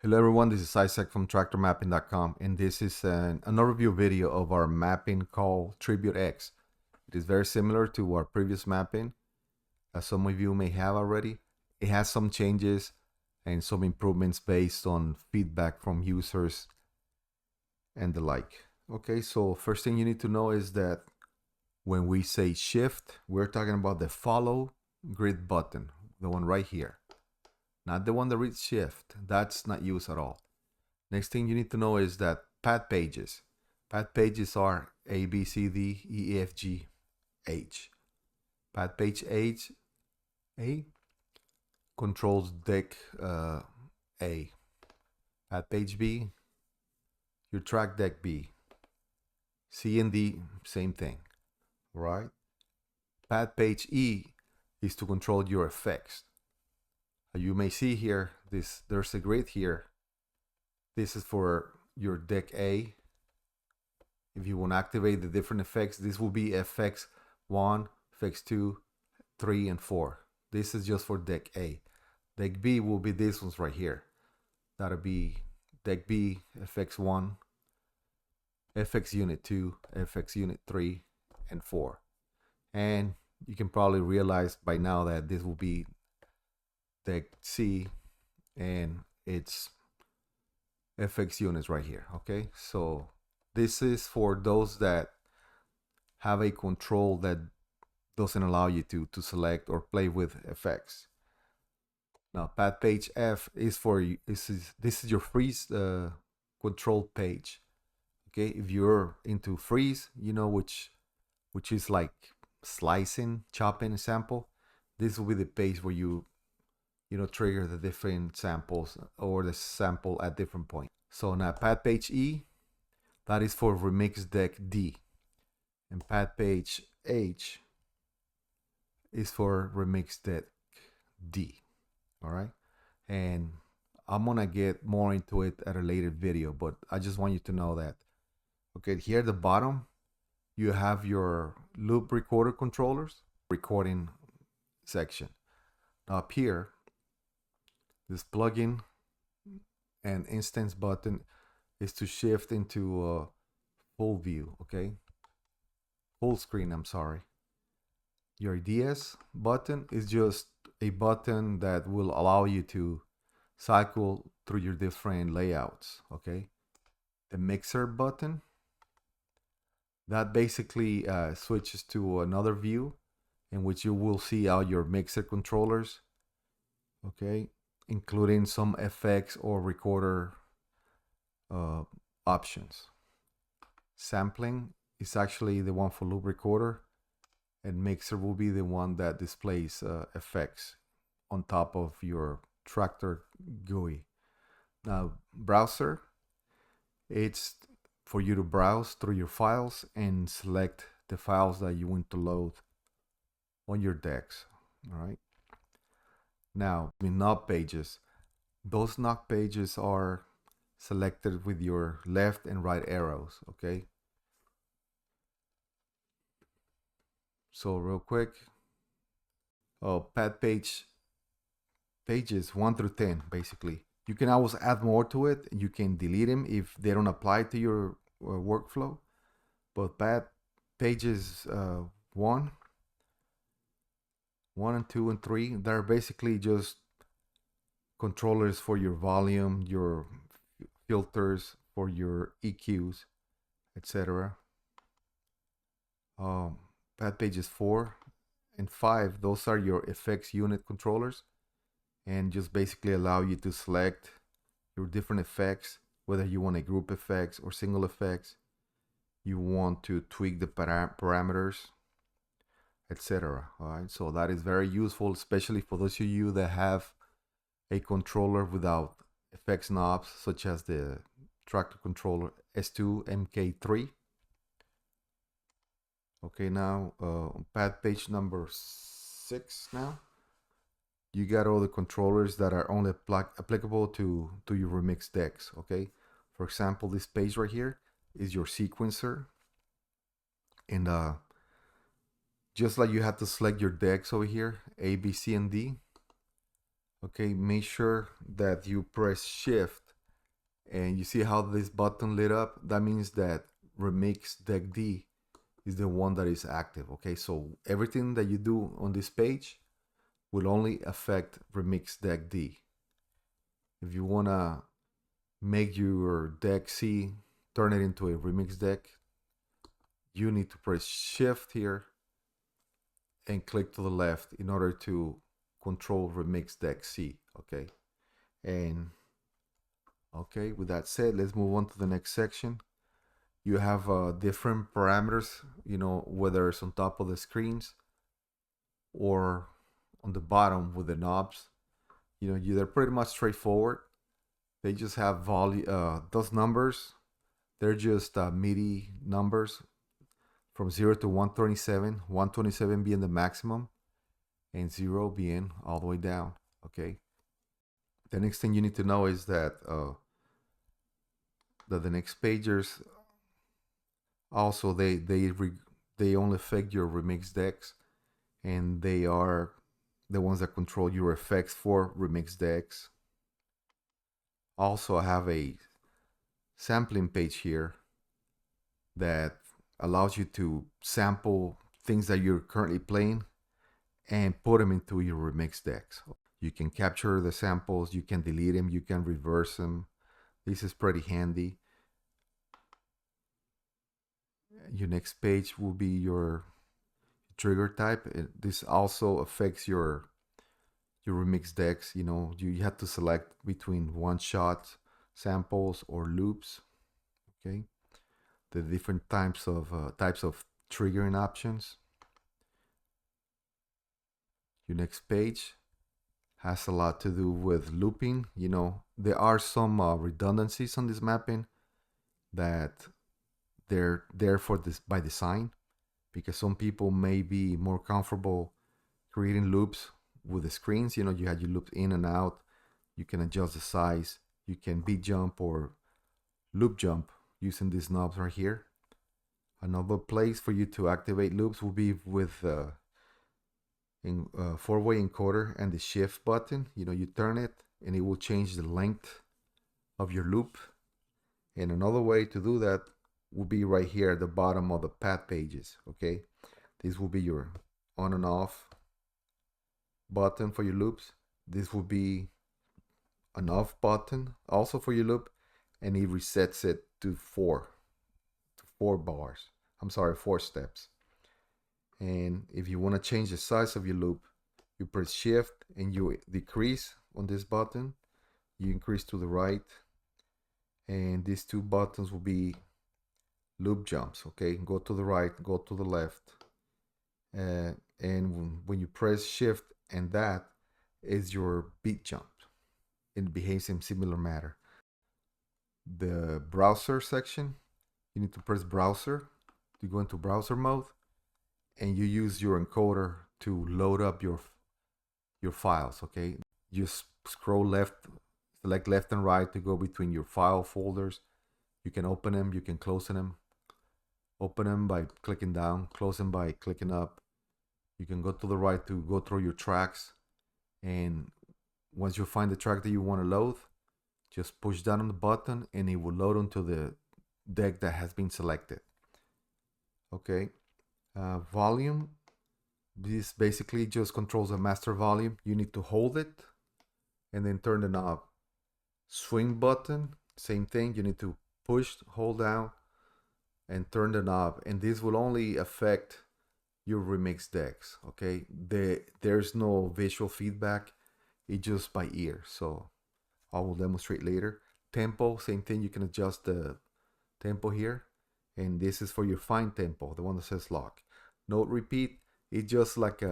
Hello everyone, this is Isaac from TraktorMapping.com, and this is an overview video of our mapping called Tribute X. It is very similar to our previous mapping, as some of you may have already. It has some changes and some improvements based on feedback from users and the like. Okay, so first thing you need to know is that when we say shift, we're talking about the follow grid button, the one right here. Not the one that reads shift, that's not used at all. Next thing you need to know is that path pages. Path pages are A, B, C, D, E, F, G, H. Path page H, A, controls deck A. Path page B, your track deck B. C and D, same thing, right? Path page E is to control your effects. You may see here, there's a grid here. This is for your deck A. If you want to activate the different effects, this will be effects 1, effects 2, 3, and 4. This is just for deck A. Deck B will be these ones right here. That'll be deck B, FX 1, FX unit 2, FX unit 3, and 4. And you can probably realize by now that this will be deck C, and it's FX units right here. Okay, so this is for those that have a control that doesn't allow you to select or play with effects. Now, path page F is for this is your freeze control page. Okay, if you're into freeze, you know which is like slicing, chopping a sample. This will be the page where you trigger the different samples or the sample at different points. So now path page E, that is for remix deck D, and path page H is for remix deck D. All right, and I'm gonna get more into it at a later video, but I just want you to know that. Okay, here at the bottom you have your loop recorder controllers, recording section. Now up here, this plugin and instance button is to shift into full view. Okay, full screen, I'm sorry. Your DS button is just a button that will allow you to cycle through your different layouts. Okay, the mixer button, that basically switches to another view in which you will see all your mixer controllers, okay, including some effects or recorder options. Sampling is actually the one for loop recorder, and mixer will be the one that displays effects on top of your Traktor GUI. Now, browser, it's for you to browse through your files and select the files that you want to load on your decks. All right. Now, in knob pages, those knob pages are selected with your left and right arrows. Okay. So real quick, path pages 1 through 10, basically. You can always add more to it. You can delete them if they don't apply to your workflow. But path pages 1 and 2 and 3, they're basically just controllers for your volume, your filters, for your EQs, etc. Path pages 4 and 5, those are your effects unit controllers, and just basically allow you to select your different effects, whether you want a group effects or single effects, you want to tweak the parameters, etc. All right, so that is very useful, especially for those of you that have a controller without effects knobs, such as the Traktor controller S2 MK3. Okay, now path page number 6 now. You got all the controllers that are only applicable to your remix decks. Okay, for example, this page right here is your sequencer, and just like you have to select your decks over here, A, B, C, and D. Okay, make sure that you press shift And you see how this button lit up? That means that Remix Deck D is the one that is active. Okay, so everything that you do on this page will only affect Remix Deck D. If you wanna make your deck C turn it into a remix deck, you need to press Shift here and click to the left in order to control remix deck C. Okay, and okay, with that said, let's move on to the next section. You have different parameters, you know, whether it's on top of the screens or on the bottom with the knobs. You know, they're pretty much straightforward. They just have those numbers. They're just MIDI numbers from 0 to 127, 127 being the maximum and 0 being all the way down. Okay. The next thing you need to know is that the next pages also they only affect your remix decks, and they are the ones that control your effects for remix decks. Also, I have a sampling page here that allows you to sample things that you're currently playing and put them into your remix decks. You can capture the samples, you can delete them, you can reverse them. This is pretty handy. Your next page will be your trigger type. This also affects your remix decks. You know, you have to select between one shot samples or loops. Okay, the different types of triggering options. Your next page has a lot to do with looping. You know, there are some redundancies on this mapping that they're there for this by design, because some people may be more comfortable creating loops with the screens. You know, you had your loops in and out. You can adjust the size. You can beat jump or loop jump using these knobs right here. Another place for you to activate loops will be with four-way encoder and the shift button. You know, you turn it and it will change the length of your loop. And another way to do that will be right here at the bottom of the path pages. Okay, this will be your on and off button for your loops. This will be an off button also for your loop, and it resets it to four bars. I'm sorry, 4 steps. And if you want to change the size of your loop, you press shift and you decrease on this button. You increase to the right, and these two buttons will be loop jumps. Okay, go to the right, go to the left, and when you press shift, and that is your beat jump. It behaves in similar manner. The browser section, you need to press browser. You go into browser mode, and you use your encoder to load up your files. Okay, just scroll left, select left and right to go between your file folders. You can open them, you can close them. Open them by clicking down, close them by clicking up. You can go to the right to go through your tracks, and once you find the track that you want to load, just push down on the button and it will load onto the deck that has been selected. Okay, volume. This basically just controls the master volume. You need to hold it and then turn the knob. Swing button, same thing. You need to push, hold down, and turn the knob. And this will only affect your remix decks. Okay, there's no visual feedback. It's just by ear. So I will demonstrate later. Tempo, same thing. You can adjust the tempo here, and this is for your fine tempo, the one that says lock. Note repeat, it's just like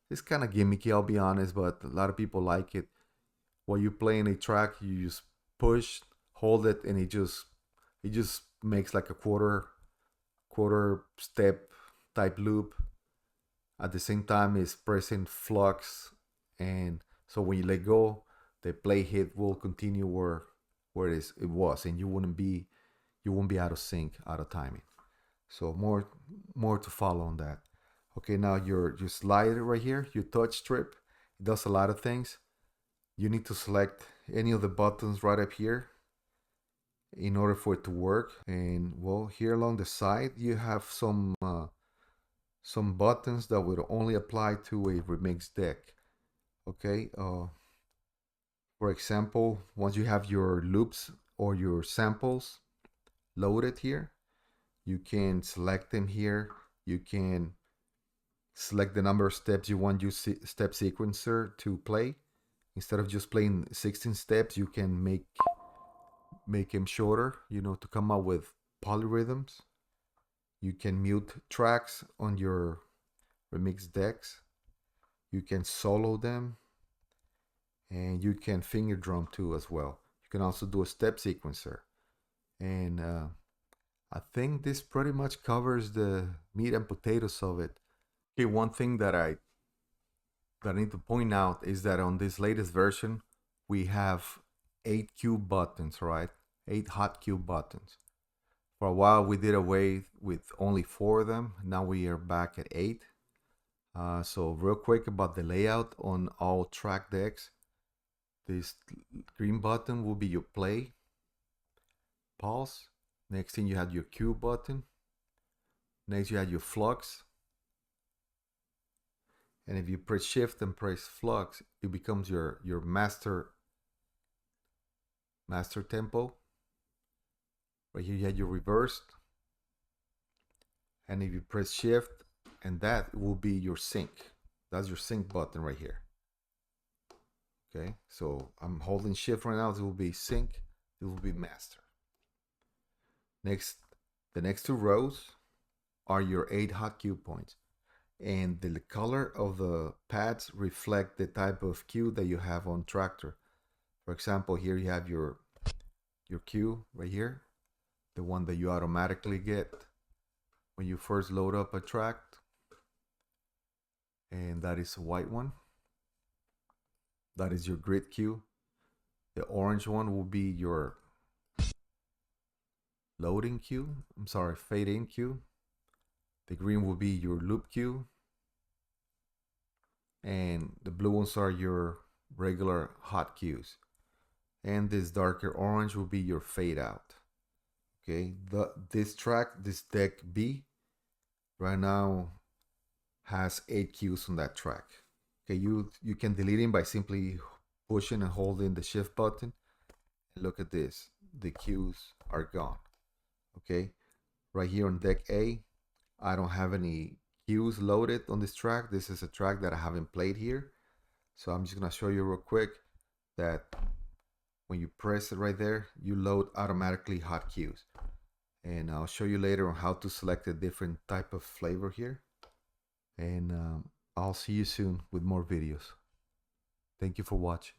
it's kind of gimmicky, I'll be honest, but a lot of people like it. While you play in a track, you just push, hold it, and it just makes like a quarter step type loop. At the same time, it's pressing Flux, and so when you let go, the play hit will continue where it was, and you won't be out of sync, out of timing. So more to follow on that. Okay, now your slider right here, your touch strip, it does a lot of things. You need to select any of the buttons right up here, in order for it to work. And well, here along the side you have some buttons that would only apply to a remix deck. Okay, for example, once you have your loops or your samples loaded here, you can select them here. You can select the number of steps you want your step sequencer to play. Instead of just playing 16 steps, you can make them shorter, you know, to come up with polyrhythms. You can mute tracks on your remix decks. You can solo them, and you can finger drum too as well. You can also do a step sequencer. And I think this pretty much covers the meat and potatoes of it. Okay, one thing that I need to point out is that on this latest version, we have 8 cue buttons, right? 8 hot cue buttons. For a while, we did away with only 4 of them. Now we are back at 8. So real quick about the layout on all track decks. This green button will be your play, pause. Next thing you have your cue button. Next you have your flux. And if you press shift and press flux, it becomes your master tempo. Right here you have your reversed. And if you press shift, and that will be your sync. That's your sync button right here. Okay, so I'm holding shift right now. It will be sync. It will be master. Next, the next 2 rows are your 8 hot cue points. And the color of the pads reflect the type of cue that you have on Traktor. For example, here you have your cue right here, the one that you automatically get when you first load up a track, and that is a white one. That is your grid cue. The orange one will be your loading cue. Fade in cue. The green will be your loop cue. And the blue ones are your regular hot cues. And this darker orange will be your fade out. Okay, this deck B, right now has 8 cues on that track. Okay, you can delete them by simply pushing and holding the shift button. And look at this, the cues are gone. Okay, right here on deck A, I don't have any cues loaded on this track. This is a track that I haven't played here. So I'm just gonna show you real quick that when you press it right there, you load automatically hot cues. And I'll show you later on how to select a different type of flavor here. And I'll see you soon with more videos. Thank you for watching.